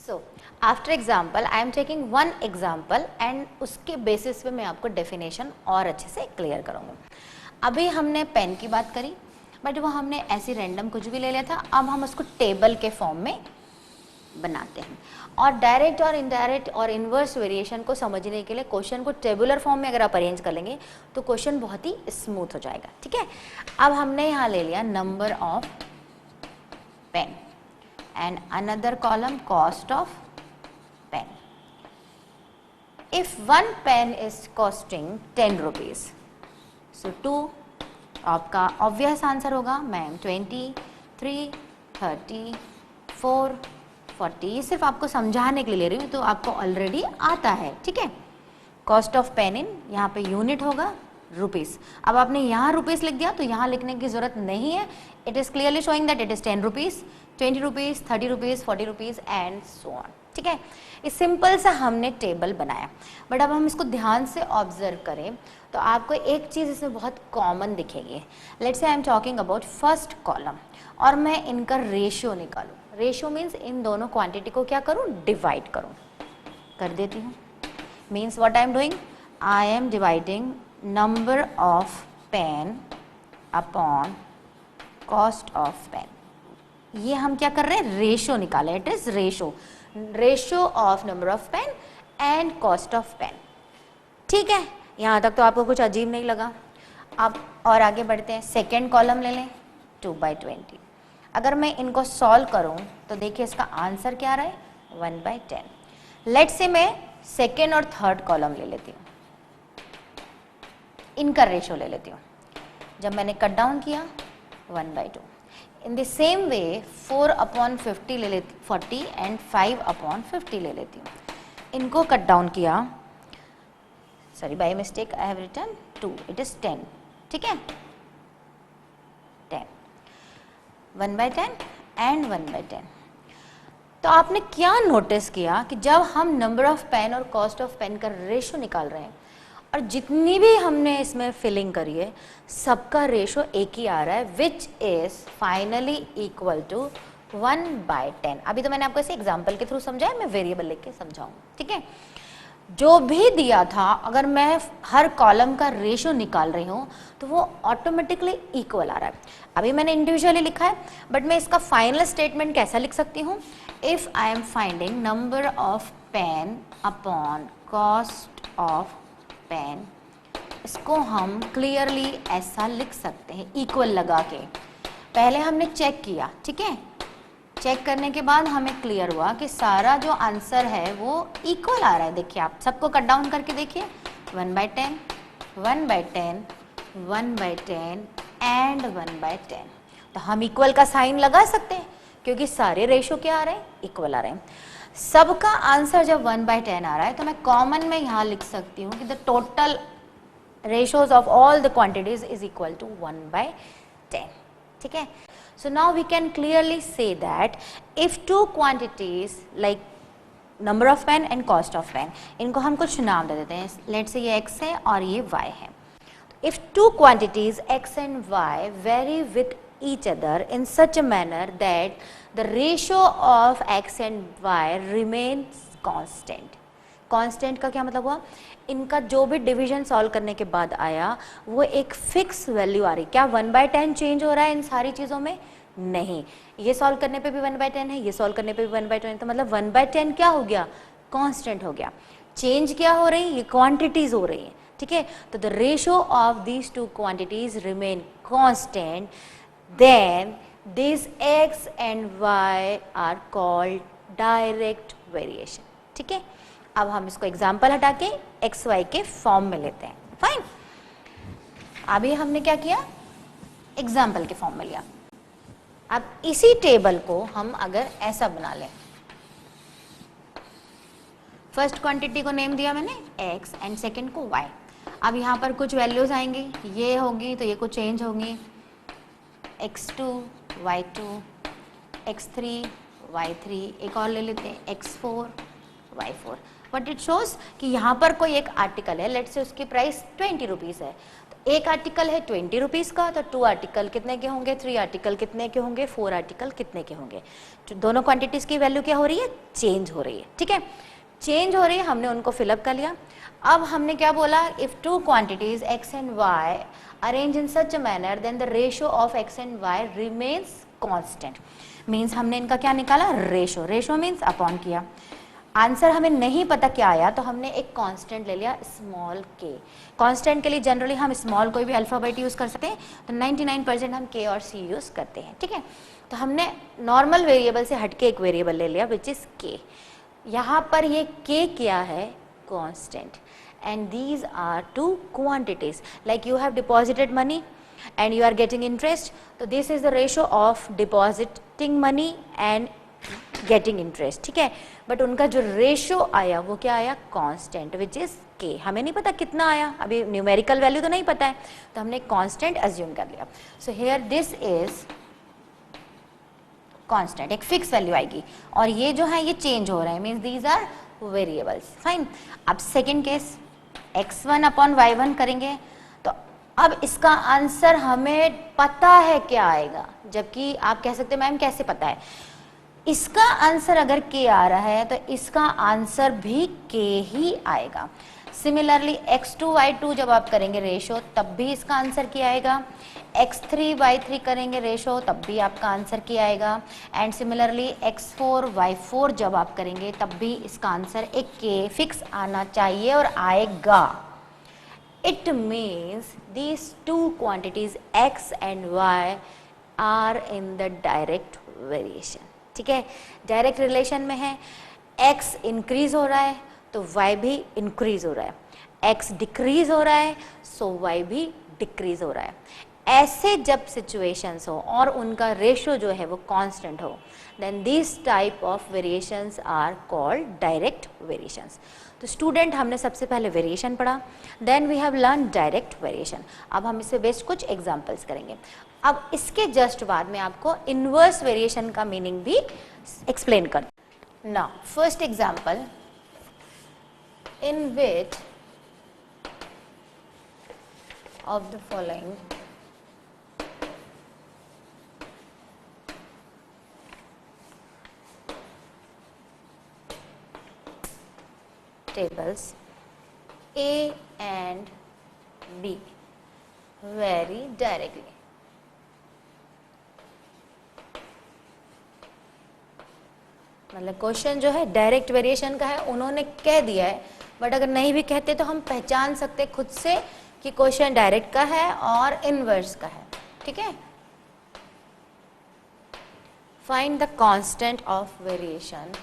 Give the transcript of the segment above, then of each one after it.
So after example I am taking one example and उसके basis पे मैं आपको डेफिनेशन और अच्छे से क्लियर करूँगी। अभी हमने पेन की बात करी, बट वो हमने ऐसी रैंडम कुछ भी ले लिया था। अब हम उसको टेबल के फॉर्म में बनाते हैं, और डायरेक्ट और इनडायरेक्ट और इन्वर्स वेरिएशन को समझने के लिए क्वेश्चन को टेबुलर फॉर्म में अगर आप अरेंज कर लेंगे तो क्वेश्चन बहुत ही स्मूथ हो जाएगा। ठीक है, अब हमने यहाँ ले लिया number of pen and another column cost of pen. If one pen is costing 10 rupees, so 2 आपका ऑब्वियस आंसर होगा मैम 20, 3, 30, 4, 40। ये सिर्फ आपको समझाने के लिए ले रही हूँ, तो आपको ऑलरेडी आता है। ठीक है, कॉस्ट ऑफ पेन इन यहाँ पे यूनिट होगा रुपीस। अब आपने यहाँ रुपीस लिख दिया तो यहाँ लिखने की जरूरत नहीं है। It is clearly showing that it is 10 rupees, 20 rupees, 30 rupees, 40 rupees and so on. ठीक है, इस सिंपल सा हमने टेबल बनाया, बट अब हम इसको ध्यान से ऑब्जर्व करें तो आपको एक चीज़ इसमें बहुत कॉमन दिखेगी। Let's say I am talking about first column और मैं इनका रेशियो निकालूं। रेशियो मीन्स इन दोनों क्वांटिटी को क्या करूं, डिवाइड करूं। कर देती हूं। Means what I am doing, I am dividing number of pen upon cost of pen. ये हम क्या कर रहे हैं, रेशियो निकाले। It is ratio of number of pen and cost of pen. ठीक है, यहाँ तक तो आपको कुछ अजीब नहीं लगा। अब और आगे बढ़ते हैं, सेकेंड कॉलम ले लें 2/20। अगर मैं इनको सॉल्व करूं तो देखिए इसका आंसर क्या आ रहा है 1/10। लेट्स से मैं सेकेंड और थर्ड कॉलम ले लेती हूँ, इनका रेशियो ले लेती हूँ। जब मैंने कट डाउन किया 1/2। इन द सेम वे 4/50 ले लेती, 40 एंड 5/50 ले लेती हूँ। इनको कट डाउन किया, sorry by mistake I have written 2, it is 10। ठीक है, 10, 1/10 एंड 1/10। तो आपने क्या नोटिस किया कि जब हम नंबर ऑफ पेन और कॉस्ट ऑफ पेन का रेशियो निकाल रहे हैं और जितनी भी हमने इसमें फिलिंग करी है सबका रेशियो एक ही आ रहा है, which is finally equal to 1/10। अभी तो मैंने आपको ऐसे एग्जाम्पल के थ्रू समझाया, मैं वेरिएबल लिख के समझाऊंगा। ठीक है, जो भी दिया था अगर मैं हर कॉलम का रेशियो निकाल रही हूँ तो वो ऑटोमेटिकली इक्वल आ रहा है। अभी मैंने इंडिविजुअली लिखा है, बट मैं इसका फाइनल स्टेटमेंट कैसा लिख सकती हूँ, if I am finding number of pen upon cost of pen. इसको हम क्लियरली ऐसा लिख सकते हैं इक्वल लगा के। पहले हमने चेक किया, ठीक है, चेक करने के बाद हमें क्लियर हुआ कि सारा जो आंसर है वो इक्वल आ रहा है। देखिए आप सबको कट डाउन करके देखिए 1/10, 1/10, 1/10 एंड 1/10। तो हम इक्वल का साइन लगा सकते हैं क्योंकि सारे रेशो क्या आ रहे हैं, इक्वल आ रहे हैं। सबका आंसर जब 1/10 आ रहा है तो मैं कॉमन में यहाँ लिख सकती हूँ कि the total ratios of all the quantities is equal to 1/10. ठीक है, so now we can clearly say that if two quantities like number of pen and cost of pen, इनको हम कुछ नाम दे देते हैं। let's say ये x है और ये y है। if two quantities x and y vary with each other in such a manner that the ratio of x and y remains constant. Constant का क्या मतलब हुआ, इनका जो भी डिवीजन सॉल्व करने के बाद आया वो एक फिक्स वैल्यू आ रही। क्या 1/10 चेंज हो रहा है इन सारी चीज़ों में, नहीं। ये सॉल्व करने पे भी 1/10 है, ये सॉल्व करने पे भी 1/10, तो मतलब 1/10 क्या हो गया, कांस्टेंट हो गया। चेंज क्या हो रही है, ये क्वांटिटीज हो रही है। ठीक है, तो the ratio of these two quantities remain constant, then this x and y are called direct variation. ठीक है, अब हम इसको एग्जाम्पल हटा के एक्स वाई के फॉर्म में लेते हैं। फाइन, अभी हमने क्या किया, एग्जाम्पल के फॉर्म में लिया। अब इसी टेबल को हम अगर ऐसा बना लें, फर्स्ट क्वांटिटी को नेम दिया मैंने x एंड सेकंड को y। अब यहाँ पर कुछ वैल्यूज आएंगी, ये होगी तो ये कुछ चेंज होंगी, x2 y2 x3 y3, एक और ले लेते हैं x4 y4। But it shows कि यहाँ पर कोई एक आर्टिकल है, लेट्स से उसकी प्राइस 20 रुपीज़ है, तो एक आर्टिकल है 20 रुपीज़ का, तो 2 आर्टिकल कितने के होंगे, 3 आर्टिकल कितने के होंगे, 4 आर्टिकल कितने के होंगे। तो दोनों क्वांटिटीज़ की वैल्यू क्या हो रही है, चेंज हो रही है। ठीक है, चेंज हो रही है, हमने उनको फिलअप कर लिया। अब हमने क्या बोला, if 2 quantities x and y arrange in such a manner then the ratio of x and y remains constant. Means हमने इनका क्या निकाला, रेशो। रेशो मीन्स अपॉन किया। आंसर हमें नहीं पता क्या आया, तो हमने एक कांस्टेंट ले लिया स्मॉल k। कांस्टेंट के लिए जनरली हम स्मॉल कोई भी अल्फ़ाबेट यूज़ कर सकते हैं, तो 99% हम k और c यूज़ करते हैं। ठीक है, तो हमने नॉर्मल वेरिएबल से हटके एक वेरिएबल ले लिया विच इज़ k। यहाँ पर ये k क्या है, constant, and these are two quantities, like you have deposited money and you are getting interest, so this is the ratio of depositing money and getting interest। ठीक है, but उनका जो ratio आया वो क्या आया, कांस्टेंट विच इज k। हमें नहीं पता कितना आया, अभी न्यूमेरिकल वैल्यू तो नहीं पता है, तो हमने कांस्टेंट अज्यूम कर लिया। So here this is constant, एक फिक्स वैल्यू आएगी, और ये जो है ये चेंज हो रहा है, means these are variables. Fine. अब second case x1 upon y1 करेंगे, तो अब इसका आंसर हमें पता है क्या आएगा, जबकि आप कह सकते हैं मैम कैसे पता है। इसका आंसर अगर k आ रहा है तो इसका आंसर भी k ही आएगा। सिमिलरली x2 y2 जब आप करेंगे रेशो, तब भी इसका आंसर क्या आएगा। x3 y3 करेंगे रेशो, तब भी आपका आंसर क्या आएगा। एंड सिमिलरली x4 y4 जब आप करेंगे, तब भी इसका आंसर एक k फिक्स आना चाहिए और आएगा। It means these two quantities x and y are in the direct variation. ठीक है, डायरेक्ट रिलेशन में है, x इंक्रीज हो रहा है तो y भी इंक्रीज हो रहा है, x डिक्रीज हो रहा है सो y भी डिक्रीज हो रहा है। ऐसे जब सिचुएशंस हो और उनका रेशियो जो है वो कांस्टेंट हो, then this type of variations are called direct variations. तो स्टूडेंट, हमने सबसे पहले वेरिएशन पढ़ा, then we have learn direct variation. अब हम इससे बेस्ड कुछ एग्जांपल्स करेंगे। अब इसके जस्ट बाद में आपको इनवर्स वेरिएशन का मीनिंग भी एक्सप्लेन कर। Now first example in which of the following tables A and B vary directly। मतलब क्वेश्चन जो है डायरेक्ट वेरिएशन का है, उन्होंने कह दिया है, बट अगर नहीं भी कहते तो हम पहचान सकते खुद से कि क्वेश्चन डायरेक्ट का है और इनवर्स का है। ठीक है, find the constant of variation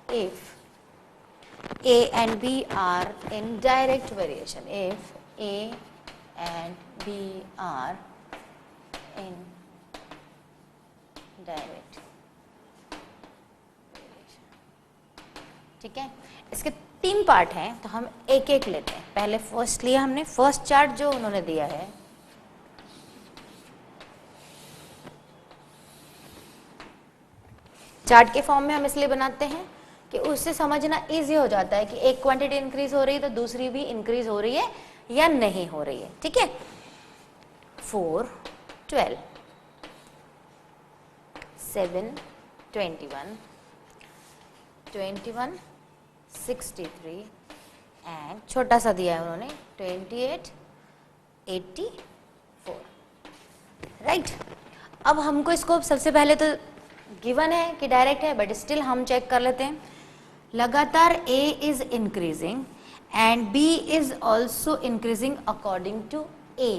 if A and B are in direct variation। if A and B are in direct। ठीक है, इसके 3 पार्ट हैं, तो हम एक एक लेते हैं। पहले फर्स्ट लिया हमने, फर्स्ट चार्ट जो उन्होंने दिया है, चार्ट के फॉर्म में हम इसलिए बनाते हैं कि उससे समझना इजी हो जाता है कि एक क्वांटिटी इंक्रीज हो रही है तो दूसरी भी इंक्रीज हो रही है या नहीं हो रही है। ठीक है, 4 12 7 21 21 63 एंड छोटा सा दिया है उन्होंने 28 84। राइट, अब हमको इसको सबसे पहले तो गिवन है कि डायरेक्ट है, बट स्टिल हम चेक कर लेते हैं। लगातार A is increasing and B is also increasing according to A।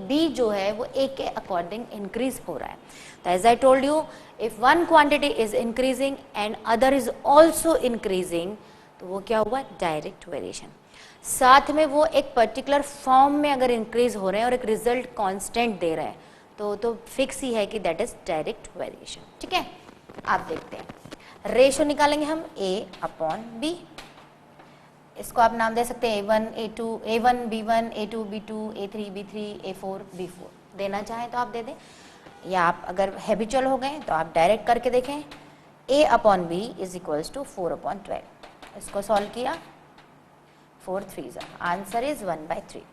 B जो है वो A के अकॉर्डिंग इंक्रीज हो रहा है। तो as I told you, if one quantity is increasing and other is also increasing, तो वो क्या हुआ, डायरेक्ट वेरिएशन। साथ में वो एक पर्टिकुलर फॉर्म में अगर इंक्रीज हो रहे हैं और एक रिजल्ट कांस्टेंट दे रहे हैं, तो फिक्स ही है कि दैट इज डायरेक्ट वेरिएशन। ठीक है, आप देखते हैं, रेशो निकालेंगे हम A अपॉन B। इसको आप नाम दे सकते हैं A1 A2 A1 B1 A2 B2 A3 B3 A4 B4 देना चाहें तो आप दे दें, या आप अगर हैबिचुअल हो गए तो आप डायरेक्ट करके देखें। A upon B is equals to 4 upon 12। इसको सॉल्व किया 4 3s, answer is 1/3।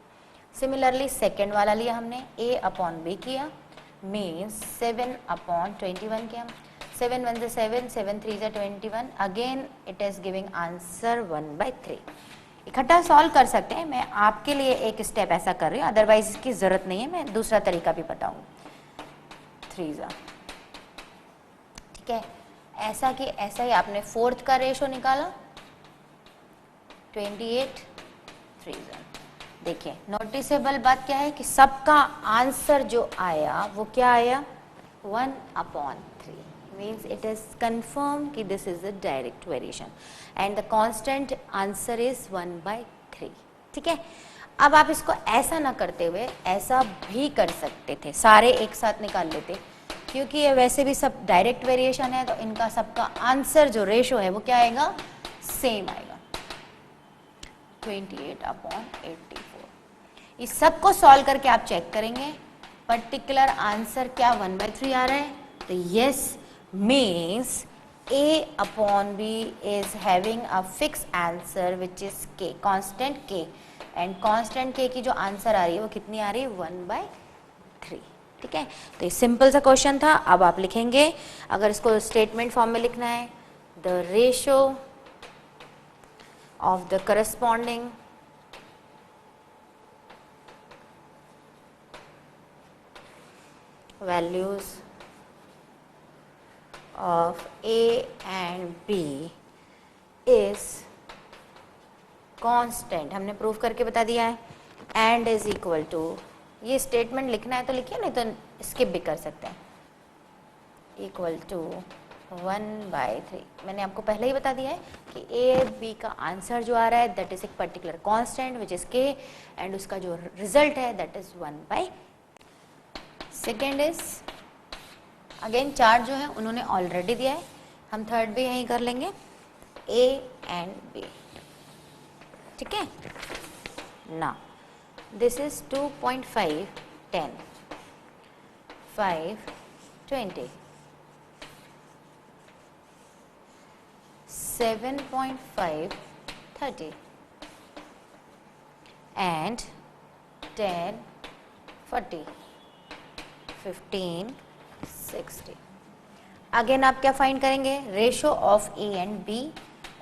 Similarly second वाला लिया हमने, a अपॉन b किया, मीन्स 7/21 किया, 7 1 7, 7 3 21, again it is giving answer 1/3। इकट्ठा सॉल्व कर सकते हैं, मैं आपके लिए एक स्टेप ऐसा कर रही हूँ, अदरवाइज इसकी ज़रूरत नहीं है, मैं दूसरा तरीका भी बताऊँगी। 3 ठीक है, ऐसा कि ऐसा ही आपने फोर्थ का रेशो निकाला 28 3। देखिए नोटिसेबल बात क्या है कि सबका आंसर जो आया वो क्या आया, 1/3, मीन्स इट इज कंफर्म कि this is a direct variation and the constant answer is 1/3। ठीक है, अब आप इसको ऐसा ना करते हुए ऐसा भी कर सकते थे, सारे एक साथ निकाल लेते, क्योंकि ये वैसे भी सब डायरेक्ट वेरिएशन है तो इनका सबका आंसर जो रेशो है वो क्या आएगा, सेम आएगा, 28/84। इस सब को सॉल्व करके आप चेक करेंगे पर्टिकुलर आंसर क्या 1/3 आ रहा है, तो yes means a/b is having a fixed answer which is k, constant k, and constant k की जो आंसर आ रही है वो कितनी आ रही है, 1/3। ठीक है, तो ये सिंपल सा क्वेश्चन था। अब आप लिखेंगे, अगर इसको स्टेटमेंट फॉर्म में लिखना है, the ratio of the corresponding values of a and b is constant, हमने प्रूफ करके बता दिया है, and is equal to, ये स्टेटमेंट लिखना है तो लिखिए, नहीं तो स्किप भी कर सकते हैं, इक्वल टू 1/3। मैंने आपको पहले ही बता दिया है कि ए बी का आंसर जो आ रहा है दैट इज एक पर्टिकुलर कांस्टेंट विच इज के, एंड उसका जो रिजल्ट है that is 1/3। Second is again chart जो है उन्होंने ऑलरेडी दिया है, हम थर्ड भी यहीं कर लेंगे, ए एंड बी। ठीक है ना, दिस इज 2.5 10 5 20 7.5 30 and 10 40 15 60। अगेन आप क्या फाइंड करेंगे, ratio of A and B.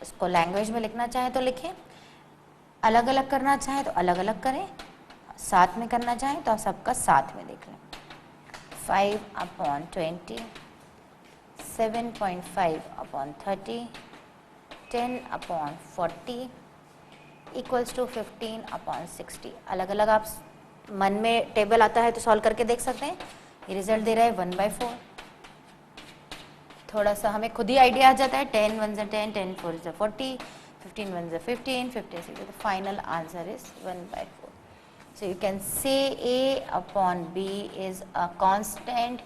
इसको लैंग्वेज में लिखना चाहे तो लिखें, अलग अलग करना चाहे तो अलग अलग करें, साथ में करना चाहे तो आप सबका साथ में देख लें। 5/20, 7.5/30, 10/40 इक्वल्स टू 15/60। अलग अलग आप मन में टेबल आता है तो सॉल्व करके देख सकते हैं। ये रिजल्ट दे रहा है 1/4। थोड़ा सा हमें खुद ही आइडिया आ जाता है, 10 1 10, 10 4 40, 15 1 15, 15 6, the final answer is 1/4. So you can say a/b is a constant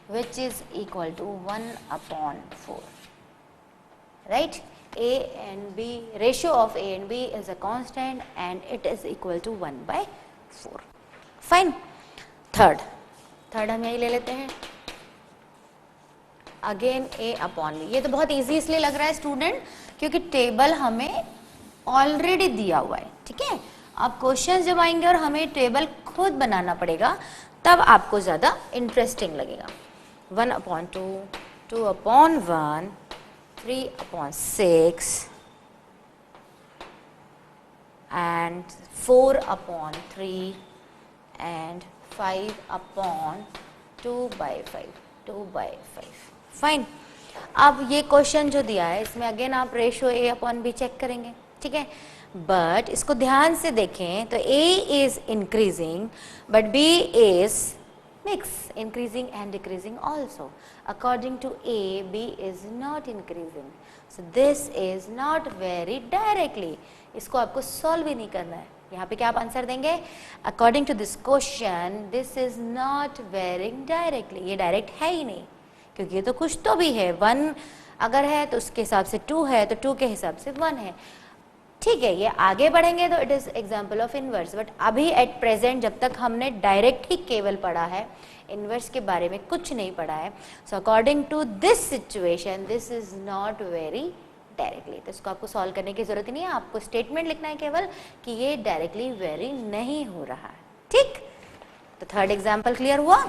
which is equal to 1/4, right? A and b, ratio of a and b is a constant and it is equal to 1/4. Fine. Third हम यही ले लेते हैं, again a/b। ये तो बहुत easy इसलिए लग रहा है स्टूडेंट क्योंकि टेबल हमें ऑलरेडी दिया हुआ है। ठीक है, अब क्वेश्चन जब आएंगे और हमें टेबल खुद बनाना पड़ेगा तब आपको ज़्यादा इंटरेस्टिंग लगेगा। 1/2, 2/1, 3/6 and 4/3 and 5/2/5, 2/5। फाइन। अब ये क्वेश्चन जो दिया है इसमें अगेन आप रेशो a/b चेक करेंगे। ठीक है, बट इसको ध्यान से देखें तो a is increasing but b is mix, increasing and decreasing also. According to a, b is not increasing, so this is not very directly. इसको आपको सॉल्व ही नहीं करना है। यहाँ पे क्या आप आंसर देंगे, according to this question this is not varying directly. ये डायरेक्ट है ही नहीं क्योंकि ये तो कुछ तो भी है, 1 अगर है तो उसके हिसाब से 2 है, तो 2 के हिसाब से 1 है। ठीक है, ये आगे बढ़ेंगे तो it is example of inverse, but अभी एट प्रेजेंट जब तक हमने डायरेक्ट ही केवल पढ़ा है, इनवर्स के बारे में कुछ नहीं पढ़ा है। So according to this situation this is not very directly. तो इसको आपको सॉल्व करने की जरूरत नहीं है, आपको स्टेटमेंट लिखना है केवल कि ये डायरेक्टली वेरी नहीं हो रहा है। ठीक, तो थर्ड एग्जाम्पल क्लियर हुआ।